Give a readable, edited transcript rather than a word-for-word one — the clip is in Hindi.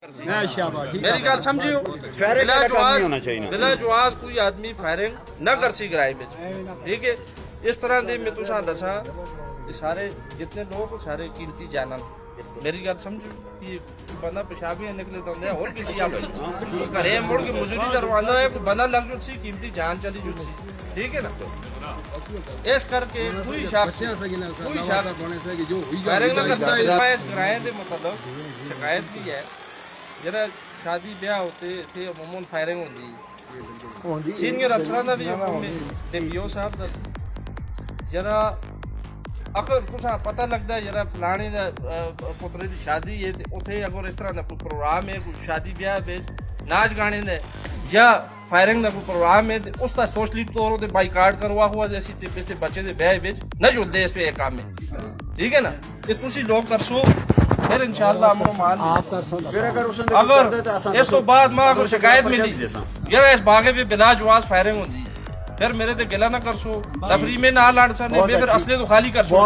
मेरी गल समझियो, बिला जवाज कोई आदमी फायरिंग न कर सी ग्राई में, ठीक है। इस तरह दे मैं तुसा दसा सारे जितने लोग सारे कीमती जानन, मेरी गल समझो कि बंदा पेशाबी निकले तो और किसी आप घरे मुड़ के मजूरी दरवाना है, बंदा लग जो सी कीमती जान चली जो सी, ठीक है ना। इस करके कोई शख्स फायरिंग न कर सकता। इस किराए के मतलब शिकायत भी है, जरा शादी ब्याह होते थे अमूमन फायरिंग होती सीनियर अफसरां दा भी ते पीओ साहब दा जरा अगर तुसा पता लगता जरा फलाने दा पुत्रे दी शादी है ते उथे अगर इस तरह दा कोई प्रोग्राम है, कोई शादी ब्याह विच नाच गाने दे या फायरिंग दा कोई प्रोग्राम है ते उस दा सोशली तौर ते बाइकाट करवा हुआ जैसी ते बच्चे दे ब्याह विच न जुलदे इस पे काम में, ठीक है ना। ये तुसी लोग करसो फिर इंशाअल्लाह अमनो मान आप कर सकते। फिर अगर इस तो बाद में अगर शिकायत मिली यार इस बागे पे बिला जवाज फायरिंग होती है, फिर मेरे ते गिला ना करसो, लफरी में ना लड़ सने, फिर असले तो खाली कर सो।